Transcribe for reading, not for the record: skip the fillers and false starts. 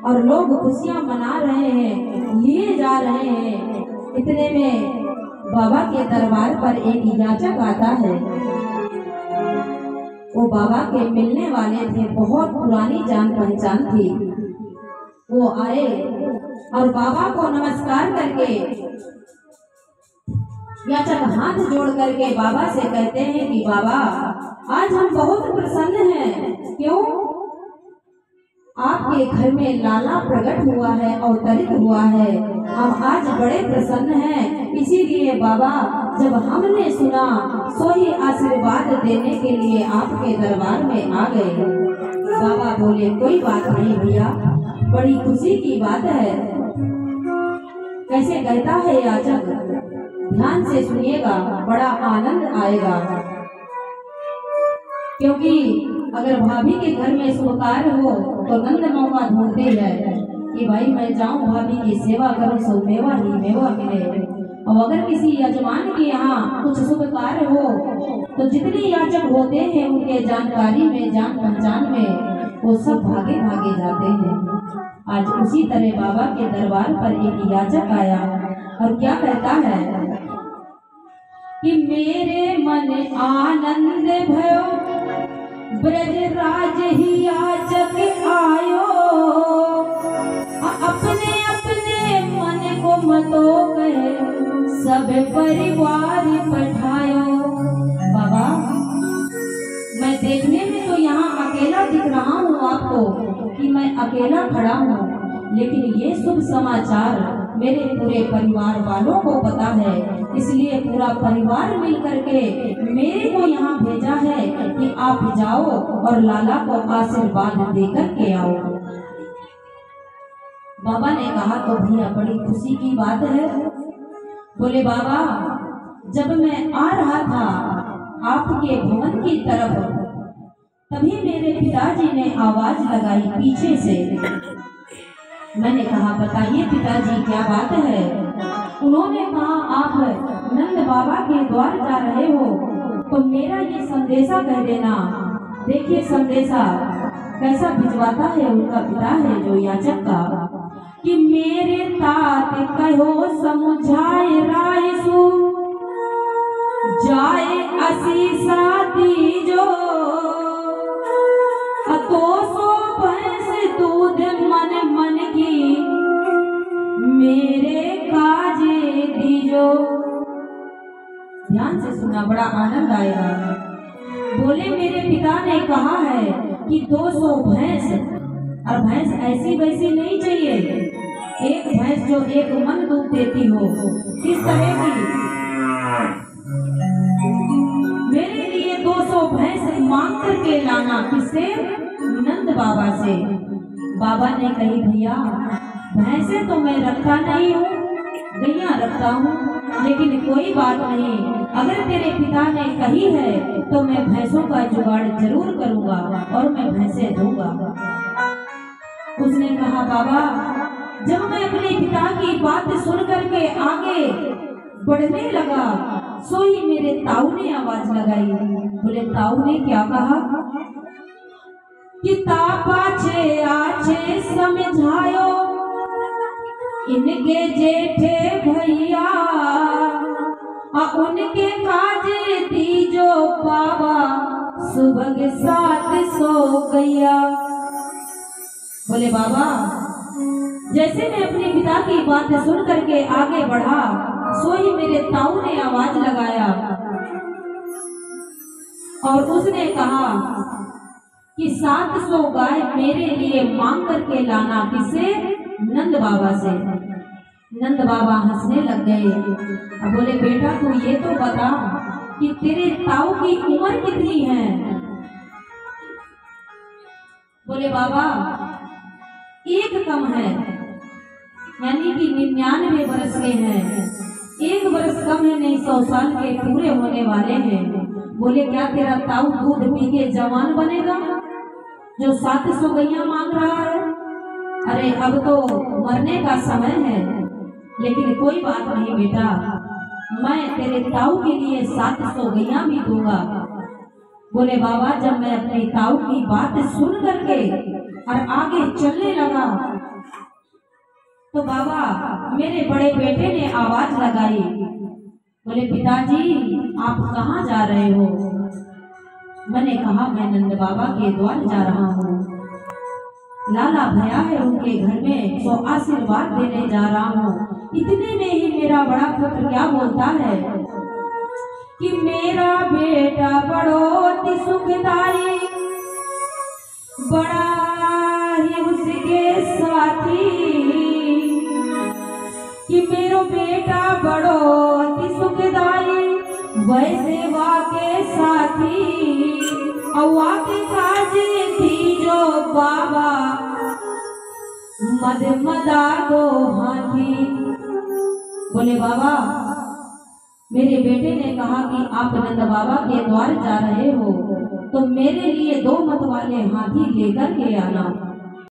और लोग खुशियां मना रहे हैं, लिए जा रहे हैं। इतने में बाबा के दरबार पर एक याचक आता है। वो बाबा के मिलने वाले थे, बहुत पुरानी जान पहचान थी। वो आए और बाबा को नमस्कार करके, याचक हाथ जोड़ करके बाबा से कहते हैं कि बाबा आज हम बहुत प्रसन्न हैं। क्यों? आपके घर में लाला प्रकट हुआ है, अवतरित हुआ है। हम आज बड़े प्रसन्न हैं। इसीलिए बाबा जब हमने सुना सो ही आशीर्वाद देने के लिए आपके दरबार में आ गए। बाबा बोले कोई बात नहीं भैया, बड़ी खुशी की बात है। कैसे कहता है याचक, ध्यान से सुनिएगा, बड़ा आनंद आएगा। क्योंकि अगर भाभी के घर में शुभ कार्य हो तो नंद मौका ढूंढते हैं कि भाई मैं जाऊं भाभी की सेवा करूं, सो मेवा ही मेवा मिले। और अगर किसी यजमान के यहाँ कुछ शुभ कार्य हो तो जितने याचक होते हैं उनके जानकारी में, जान पहचान में, वो सब भागे भागे जाते हैं। आज उसी तरह बाबा के दरबार पर एक याचक आया और क्या कहता है कि मेरे मन आनंद भयो, ब्रजराज ही याचक आयो, अपने अपने मन को मतो कहे, सब परिवार पठायो। बाबा मैं देखने में तो यहाँ अकेला दिख रहा हूँ आपको कि मैं अकेला खड़ा हूँ, लेकिन ये शुभ समाचार मेरे पूरे परिवार वालों को पता है। इसलिए पूरा परिवार मिलकर के मेरे को यहाँ भेजा है कि आप जाओ और लाला को आशीर्वाद देकर के आओ। बाबा ने कहा तो भैया बड़ी खुशी की बात है। बोले बाबा जब मैं आ रहा था आपके भवन की तरफ, तभी मेरे पिताजी ने आवाज लगाई पीछे से। मैंने कहा बताइए पिताजी क्या बात है? उन्होंने कहा आप नंद बाबा के द्वार जा रहे हो तो मेरा ये संदेशा कह देना। देखिए संदेशा कैसा भिजवाता है उनका पिता है जो याचक का, कि मेरे तात कहो समझाए राय सु, जाए असीसा दीजो, तो सो भैंस दूध मन मन की, मेरे काजे दीजो। ध्यान से सुना, बड़ा आनंद आएगा। बोले मेरे पिता ने कहा है कि 200 भैंस, और भैंस ऐसी वैसी नहीं चाहिए, एक भैंस जो एक मन दूध देती हो, किस तरह की। मेरे लिए 200 भैंस मांग करके लाना, किससे? नंद बाबा से। बाबा ने कही भैया भैंसे तो मैं रखता नहीं हूँ, गैया रखता हूँ, लेकिन कोई बात नहीं, अगर तेरे पिता ने कही है तो मैं भैंसों का जुगाड़ जरूर करूँगा और मैं भैंसे दूंगा। उसने कहा बाबा जब मैं अपने पिता की बात सुन करके आगे बढ़ने लगा, सो ही मेरे ताऊ ने आवाज लगाई। बोले ताऊ ने क्या कहा कि तापाचे आचे समझायो, इनके जेठे भैया उनके काजे दीजो बाबा, सुबह 700 गैया। बोले बाबा जैसे मैं अपने पिता की बात सुन करके आगे बढ़ा, सो ही मेरे ताऊ ने आवाज लगाया और उसने कहा कि 700 गाय मेरे लिए मांग करके लाना, किससे? नंद बाबा से। नंद बाबा हंसने लग गए। अब बोले बेटा तू ये तो बता कि तेरे ताऊ की उम्र कितनी है? बोले बाबा एक कम है, यानी कि 99 वर्ष के हैं, 1 वर्ष कम है, नहीं 100 साल के पूरे होने वाले हैं। बोले क्या तेरा ताऊ दूध पी के जवान बनेगा जो 700 गैया मांग रहा है? अरे अब तो मरने का समय है, लेकिन कोई बात नहीं बेटा, मैं तेरे ताऊ के लिए 700 गैया भी दूंगा। बोले बाबा जब मैं अपने ताऊ की बात सुन करके और आगे चलने लगा, तो बाबा मेरे बड़े बेटे ने आवाज लगाई, बोले पिताजी आप कहाँ जा रहे हो? मैंने कहा मैं नंद बाबा के द्वार जा रहा हूँ, लाला भैया है उनके घर में, तो आशीर्वाद देने जा रहा हूँ। इतने में ही मेरा बड़ा पुत्र क्या बोलता है कि मेरा बेटा बड़ो सुखदाई, बड़ा ही उसके साथी, कि मेरो बेटा बड़ो सुखदाई, वैसे वाके साथी वाके काजे थी जो बाबा, मद मदा दो हाथी। बोले बाबा मेरे बेटे ने कहा कि आप नंद बाबा के द्वार जा रहे हो, तो मेरे लिए 2 मत वाले हाथी लेकर के आना।